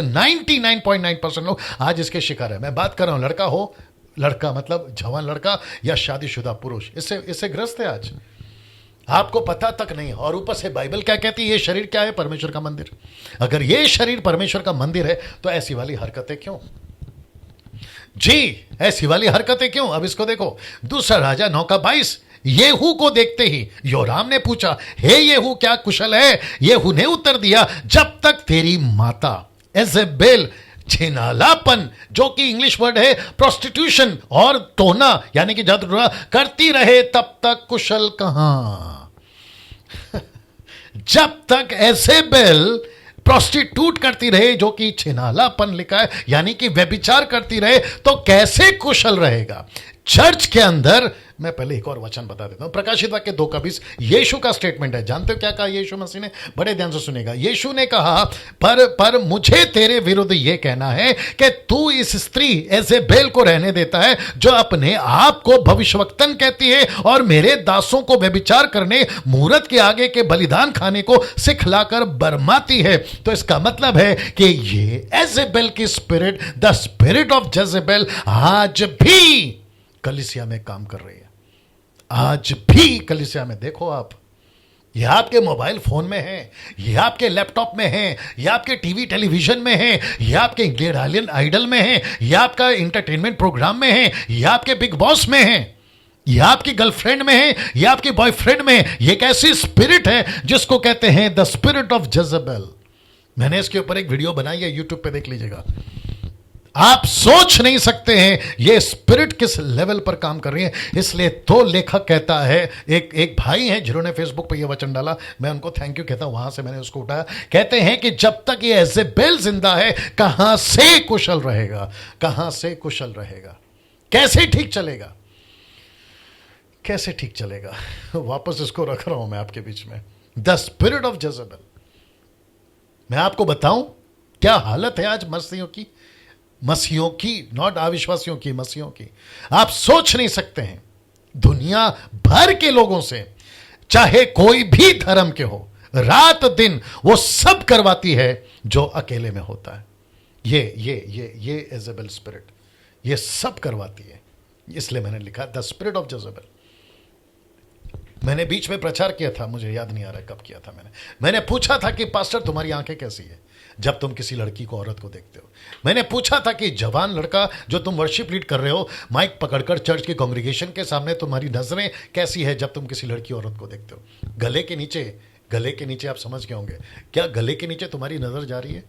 99.9% लोग आज इसके शिकार है। मैं बात कर रहा हूं, लड़का हो, लड़का मतलब जवान लड़का या शादीशुदा पुरुष, इससे ग्रस्त है आज। आपको पता तक नहीं। और ऊपर से बाइबल क्या कहती है, ये शरीर क्या है? परमेश्वर का मंदिर। अगर ये शरीर परमेश्वर का मंदिर है तो ऐसी वाली हरकतें क्यों जी? ऐसी वाली हरकतें क्यों? अब इसको देखो, दूसरा राजा 9:22। येहू को देखते ही योराम ने पूछा, हे येहू क्या कुशल है? येहू ने उत्तर दिया, जब तक तेरी माता एजेबेल छिनालापन, जो कि इंग्लिश वर्ड है प्रोस्टिट्यूशन और टोना यानी कि जादू टोना करती रहे, तब तक कुशल कहां? जब तक एजेबेल प्रोस्टिट्यूट करती रहे, जो कि छिनालापन लिखा है यानी कि व्यभिचार करती रहे, तो कैसे कुशल रहेगा? चर्च के अंदर, मैं पहले एक और वचन बता देता हूं, प्रकाशित वाक्य 2:20, यीशु का स्टेटमेंट है। जानते हो क्या कहा यीशु मसीह ने? बड़े ध्यान से सुनेगा। यीशु ने कहा, पर मुझे तेरे विरुद्ध यह कहना है कि तू इस स्त्री एजेबेल को रहने देता है, जो अपने आप को भविष्यवक्तन कहती है और मेरे दासों को व्यभिचार करने, मूरत के आगे के बलिदान खाने को सिखलाकर बरमाती है। तो इसका मतलब है कि ये एजेबेल की spirit, the spirit of Jezebel, आज भी कलीसिया में काम कर रही है। आज भी कलीसिया में देखो आप, ये आपके मोबाइल फोन में है, ये आपके लैपटॉप में है, ये आपके टीवी टेलीविजन में है, ये आपके इंडियन आइडल में है, ये आपका इंटरटेनमेंट प्रोग्राम में है, ये आपके बिग बॉस में है, ये आपकी गर्लफ्रेंड में है, ये आपके बॉयफ्रेंड में है। ये एक ऐसी स्पिरिट है जिसको कहते हैं द स्पिरिट ऑफ जेजेबेल। मैंने इसके ऊपर एक वीडियो बनाई है, यूट्यूब पे देख लीजिएगा। आप सोच नहीं सकते हैं ये स्पिरिट किस लेवल पर काम कर रही है। इसलिए तो लेखक कहता है, एक भाई हैं जिन्होंने फेसबुक पर यह वचन डाला, मैं उनको थैंक यू कहता हूं, वहां से मैंने उसको उठाया। कहते हैं कि जब तक ये एजेबेल जिंदा है, कहां से कुशल रहेगा? कहां से कुशल रहेगा? कैसे ठीक चलेगा? कैसे ठीक चलेगा? वापस इसको रख रहा हूं मैं आपके बीच में, द स्पिरिट ऑफ जेजेबेल। मैं आपको बताऊं क्या हालत है आज मसीहों की, नॉट अविश्वासियों की, मसीहों की। आप सोच नहीं सकते हैं, दुनिया भर के लोगों से, चाहे कोई भी धर्म के हो, रात दिन वो सब करवाती है जो अकेले में होता है। ये एजेबेल स्पिरिट ये सब करवाती है। इसलिए मैंने लिखा द स्पिरिट ऑफ जेजेबेल। मैंने बीच में प्रचार किया था, मुझे याद नहीं आ रहा कब किया था। मैंने पूछा था कि पास्टर तुम्हारी आंखें कैसी है जब तुम किसी लड़की को, औरत को देखते हो? मैंने पूछा था कि जवान लड़का जो तुम वर्शिप लीड कर रहे हो, माइक पकड़कर चर्च की कांग्रेगेशन के सामने, तुम्हारी नजरें कैसी है जब तुम किसी लड़की औरत को देखते हो? गले के नीचे आप समझ गए होंगे, क्या गले के नीचे तुम्हारी नजर जा रही है?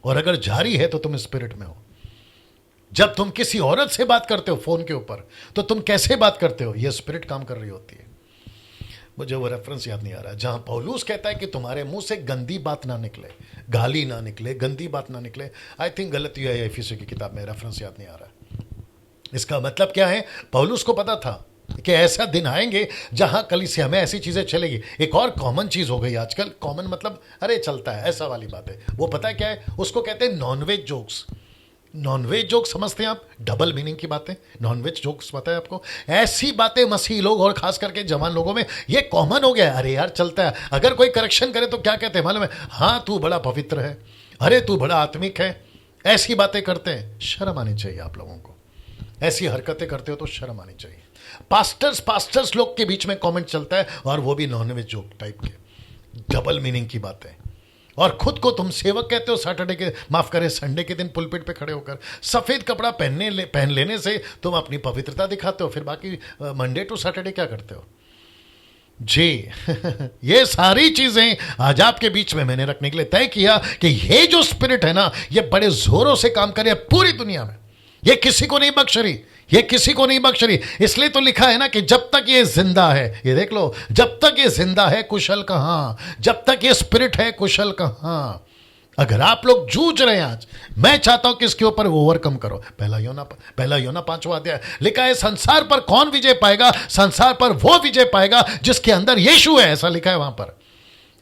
और अगर जा रही है तो तुम स्पिरिट में हो। जब तुम किसी औरत से बात करते हो फोन के ऊपर, तो तुम कैसे बात करते हो? यह स्पिरिट काम कर रही होती है। मुझे वो रेफरेंस याद नहीं आ रहा जहां पौलुस कहता है कि तुम्हारे मुंह से गंदी बात ना निकले, गाली ना निकले, गंदी बात ना निकले। आई थिंक गलती है एफिसो की किताब में, रेफरेंस याद नहीं आ रहा। इसका मतलब क्या है? पौलुस को पता था कि ऐसा दिन आएंगे जहां कलीसिया में ऐसी चीजें चलेगी। एक और कॉमन चीज हो गई आजकल, कॉमन मतलब अरे चलता है ऐसा वाली बात है। वो पता है क्या है? उसको कहते हैं नॉनवेज जोक्स। नॉनवेज जोक समझते हैं आप? डबल मीनिंग की बातें, नॉनवेज जोक्स पता है आपको? ऐसी बातें मसीही लोग और खास करके जवान लोगों में ये कॉमन हो गया है। अरे यार चलता है। अगर कोई करेक्शन करे तो क्या कहते हैं मालूम है? हाँ तू बड़ा पवित्र है, अरे तू बड़ा आत्मिक है। ऐसी बातें करते हैं, शर्म आनी चाहिए आप लोगों को। ऐसी हरकतें करते हो तो शर्म आनी चाहिए। पास्टर्स लोग के बीच में कॉमेंट चलता है, और वो भी नॉनवेज जोक टाइप के, डबल मीनिंग की बातें। और खुद को तुम सेवक कहते हो, संडे के दिन पुलपिट पे खड़े होकर सफेद कपड़ा पहन लेने से तुम अपनी पवित्रता दिखाते हो, फिर बाकी मंडे टू सैटरडे क्या करते हो जी? ये सारी चीजें आज आपके बीच में मैंने रखने के लिए तय किया कि ये जो स्पिरिट है ना, ये बड़े जोरों से काम करे पूरी दुनिया में। ये किसी को नहीं बख्श रही, ये किसी को नहीं बख्श रही। इसलिए तो लिखा है ना कि जब तक ये जिंदा है, ये देख लो, जब तक ये जिंदा है कुशल कहां? जब तक ये स्पिरिट है कुशल कहां? अगर आप लोग जूझ रहे हैं आज, मैं चाहता हूं कि इसके ऊपर ओवरकम करो। पहला योना 5वां अध्याय लिखा है, संसार पर कौन विजय पाएगा? संसार पर वो विजय पाएगा जिसके अंदर यीशु है। ऐसा लिखा है वहां पर,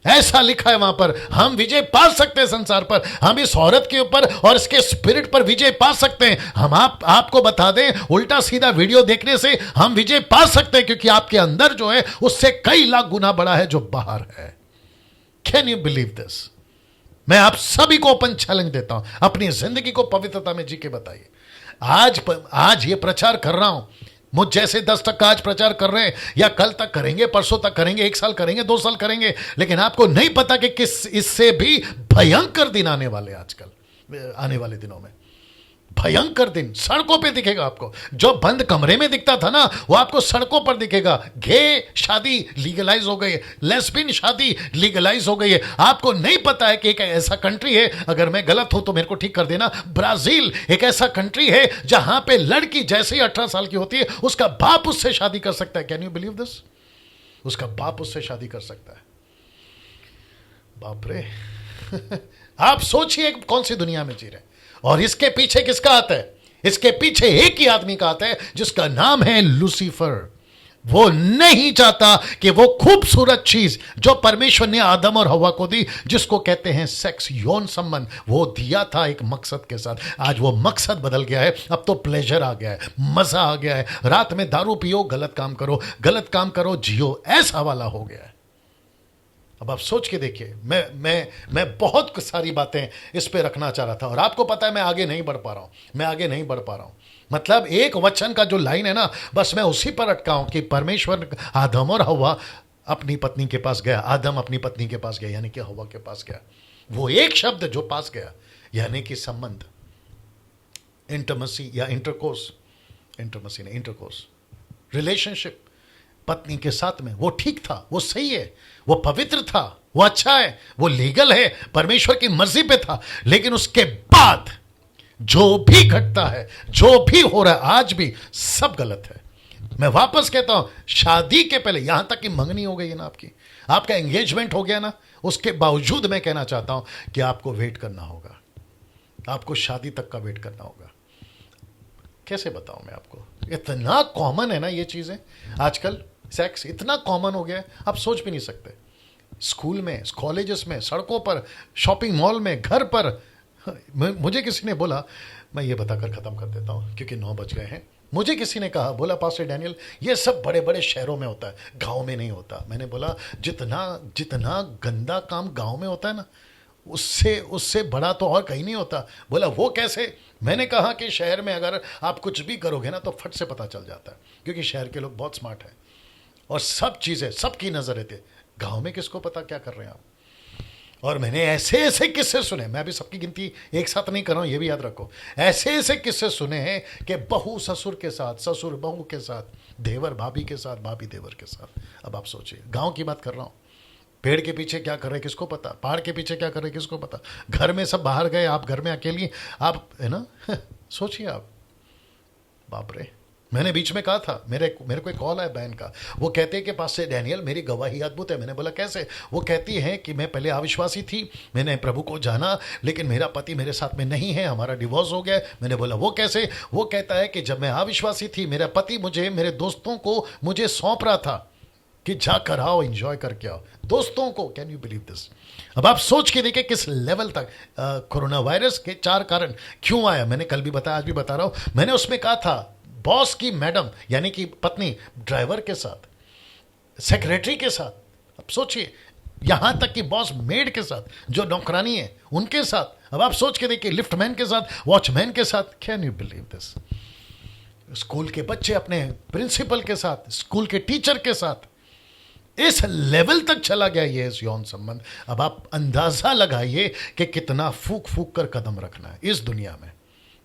ऐसा लिखा है वहां पर। हम विजय पा सकते हैं संसार पर, हम इस औरत के ऊपर और इसके स्पिरिट पर विजय पा सकते हैं। हम आपको बता दें, उल्टा सीधा वीडियो देखने से हम विजय पा सकते हैं, क्योंकि आपके अंदर जो है उससे कई लाख गुना बड़ा है जो बाहर है। Can you believe this? मैं आप सभी को ओपन चैलेंज देता हूं, अपनी जिंदगी को पवित्रता में जी के बताइए। आज ये प्रचार कर रहा हूं, मुझ जैसे 10 तक का आज प्रचार कर रहे हैं, या कल तक करेंगे, परसों तक करेंगे, 1 साल करेंगे, 2 साल करेंगे, लेकिन आपको नहीं पता कि किस इससे भी भयंकर दिन आने वाले, आजकल आने वाले दिनों में भयंकर दिन सड़कों पे दिखेगा आपको। जो बंद कमरे में दिखता था ना, वो आपको सड़कों पर दिखेगा। गे शादी लीगलाइज हो गई है, लेस्बियन शादी लीगलाइज हो गई है। आपको नहीं पता है कि एक ऐसा कंट्री है, अगर मैं गलत हूं तो मेरे को ठीक कर देना, ब्राजील एक ऐसा कंट्री है जहां पे लड़की जैसे ही 18 साल की होती है, उसका बाप उससे शादी कर सकता है। Can you believe this? उसका बाप उससे शादी कर सकता है। बाप रे आप सोचिए कौन सी दुनिया में जी रहे हैं। और इसके पीछे किसका हाथ है? इसके पीछे एक ही आदमी का हाथ है, जिसका नाम है लूसीफर। वो नहीं चाहता कि वो खूबसूरत चीज जो परमेश्वर ने आदम और हवा को दी, जिसको कहते हैं सेक्स, यौन संबंध, वो दिया था एक मकसद के साथ। आज वो मकसद बदल गया है। अब तो प्लेजर आ गया है, मजा आ गया है। रात में दारू पियो, गलत काम करो, गलत काम करो, जियो, ऐसा वाला हो गया है। अब आप सोच के देखिए, मैं बहुत सारी बातें इस पे रखना चाह रहा था, और आपको पता है मैं आगे नहीं बढ़ पा रहा हूं। मतलब एक वचन का जो लाइन है ना, बस मैं उसी पर अटका हूं कि परमेश्वर आदम और हवा अपनी पत्नी के पास गया, आदम अपनी पत्नी के पास गया, यानी कि हवा के पास गया। वो एक शब्द जो पास गया, यानी कि संबंध, इंटरमसी या इंटरकोर्स, इंटरमसी नहीं, इंटरकोर्स, रिलेशनशिप पत्नी के साथ में, वो ठीक था, वो सही है, वो पवित्र था, वो अच्छा है, वो लीगल है, परमेश्वर की मर्जी पे था। लेकिन उसके बाद जो भी घटता है, जो भी हो रहा है आज भी, सब गलत है। मैं वापस कहता हूं, शादी के पहले, यहां तक कि मंगनी हो गई है ना आपकी, आपका एंगेजमेंट हो गया ना, उसके बावजूद मैं कहना चाहता हूं कि आपको वेट करना होगा, आपको शादी तक का वेट करना होगा। कैसे बताऊं मैं आपको, इतना कॉमन है ना ये चीजें आजकल। सेक्स इतना कॉमन हो गया है, आप सोच भी नहीं सकते। स्कूल में, कॉलेजेस में, सड़कों पर, शॉपिंग मॉल में, घर पर। मुझे किसी ने बोला, मैं ये बताकर ख़त्म कर देता हूँ क्योंकि 9 बज गए हैं। मुझे किसी ने कहा, बोला पास्टर डैनियल, ये सब बड़े बड़े शहरों में होता है, गाँव में नहीं होता। मैंने बोला, जितना गंदा काम गाँव में होता है ना, उससे बड़ा तो और कहीं नहीं होता। बोला वो कैसे? मैंने कहा कि शहर में अगर आप कुछ भी करोगे ना तो फट से पता चल जाता है, क्योंकि शहर के लोग बहुत स्मार्ट हैं और सब चीज़ें सबकी नजर रहती है। गांव में किसको पता क्या कर रहे हैं आप? और मैंने ऐसे ऐसे किस्से सुने, मैं अभी सबकी गिनती एक साथ नहीं कर रहा हूं, ये भी याद रखो। ऐसे ऐसे किस्से सुने हैं कि बहू ससुर के साथ, ससुर बहू के साथ, देवर भाभी के साथ, भाभी देवर के साथ। अब आप सोचिए, गांव की बात कर रहा हूं। पेड़ के पीछे क्या कर रहे हैं किसको पता, पहाड़ के पीछे क्या कर रहे हैं किसको पता, घर में सब बाहर गए, आप घर में अकेली, आप है ना सोचिए आप, बाप रे। मैंने बीच में कहा था, मेरे को एक कॉल आया बहन का, वो कहते हैं कि पास से डैनियल मेरी गवाही अद्भुत है। मैंने बोला कैसे? वो कहती हैं कि मैं पहले अविश्वासी थी, मैंने प्रभु को जाना, लेकिन मेरा पति मेरे साथ में नहीं है, हमारा डिवोर्स हो गया। मैंने बोला वो कैसे? वो कहता है कि जब मैं अविश्वासी थी, मेरा पति मुझे, मेरे दोस्तों को मुझे सौंप रहा था कि जाकर आओ, एंजॉय करके आओ, दोस्तों को। Can you believe this? अब आप सोच के देखिए किस लेवल तक कोरोना वायरस के 4 कारण क्यों आया। मैंने कल भी बताया, आज भी बता रहा हूं। मैंने उसमें कहा था, बॉस की मैडम यानी कि पत्नी ड्राइवर के साथ, सेक्रेटरी के साथ, अब सोचिए, यहां तक कि बॉस मेड के साथ, जो नौकरानी है उनके साथ। अब आप सोच के देखिए, लिफ्टमैन के साथ, वॉचमैन के साथ। Can you believe this? School के बच्चे अपने प्रिंसिपल के साथ, स्कूल के टीचर के साथ, इस लेवल तक चला गया ये यौन संबंध। अब आप अंदाजा लगाइए कि कितना फूक फूक कर कदम रखना है इस दुनिया में,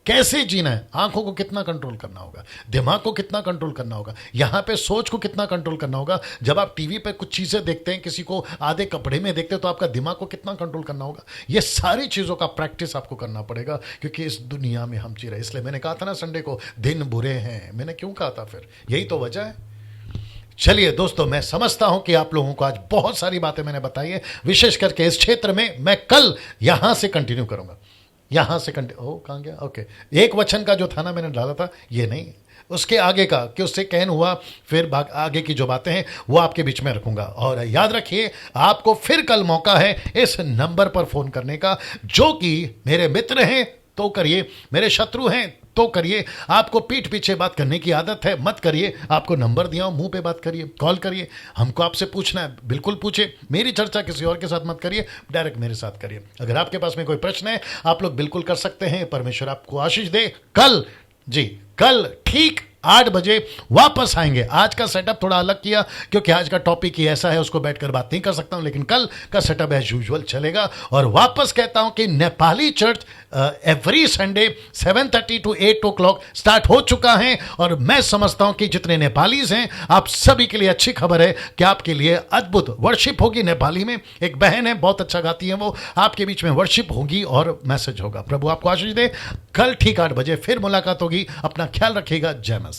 कैसे जीना है। आंखों को कितना कंट्रोल करना होगा, दिमाग को कितना कंट्रोल करना होगा, यहां पे सोच को कितना कंट्रोल करना होगा। जब आप टीवी पे कुछ चीजें देखते हैं, किसी को आधे कपड़े में देखते हैं, तो आपका दिमाग को कितना कंट्रोल करना होगा। ये सारी चीजों का प्रैक्टिस आपको करना पड़ेगा, क्योंकि इस दुनिया में हम जी रहे। इसलिए मैंने कहा था ना संडे को, दिन बुरे हैं। मैंने क्यों कहा था? फिर यही तो वजह है। चलिए दोस्तों, मैं समझता हूं कि आप लोगों को आज बहुत सारी बातें मैंने बताई है, विशेष करके इस क्षेत्र में। मैं कल यहां से कंटिन्यू करूंगा, यहां से कहां गया? ओके, एक वचन का जो था ना मैंने डाला था, ये नहीं, उसके आगे का कि उससे कहन हुआ, फिर आगे की जो बातें हैं वो आपके बीच में रखूंगा। और याद रखिए, आपको फिर कल मौका है इस नंबर पर फोन करने का, जो कि मेरे मित्र हैं तो करिए, मेरे शत्रु हैं तो करिए। आपको पीठ पीछे बात करने की आदत है, मत करिए। आपको नंबर दिया हूं, मुंह पे बात करिए, कॉल करिए। हमको आपसे पूछना है, बिल्कुल पूछे। मेरी चर्चा किसी और के साथ मत करिए, डायरेक्ट मेरे साथ करिए। अगर आपके पास में कोई प्रश्न है, आप लोग बिल्कुल कर सकते हैं। परमेश्वर आपको आशीष दे। कल ठीक 8 बजे वापस आएंगे। आज का सेटअप थोड़ा अलग किया क्योंकि आज का टॉपिक ही ऐसा है, उसको बैठकर बात नहीं कर सकता हूं, लेकिन कल का सेटअप एज यूजुअल चलेगा। और वापस कहता हूं कि Nepali church every Sunday 7:30 to 8 o'clock start हो चुका है। और मैं समझता हूं कि जितने नेपालीज हैं, आप सभी के लिए अच्छी खबर है कि आपके लिए अद्भुत वर्शिप होगी। नेपाली में एक बहन है, बहुत अच्छा गाती है वो, आपके बीच में वर्शिप होगी और मैसेज होगा। प्रभु आपको आशीष दे। कल ठीक 8 बजे फिर मुलाकात होगी। अपना ख्याल रखिएगा। जय मसीह।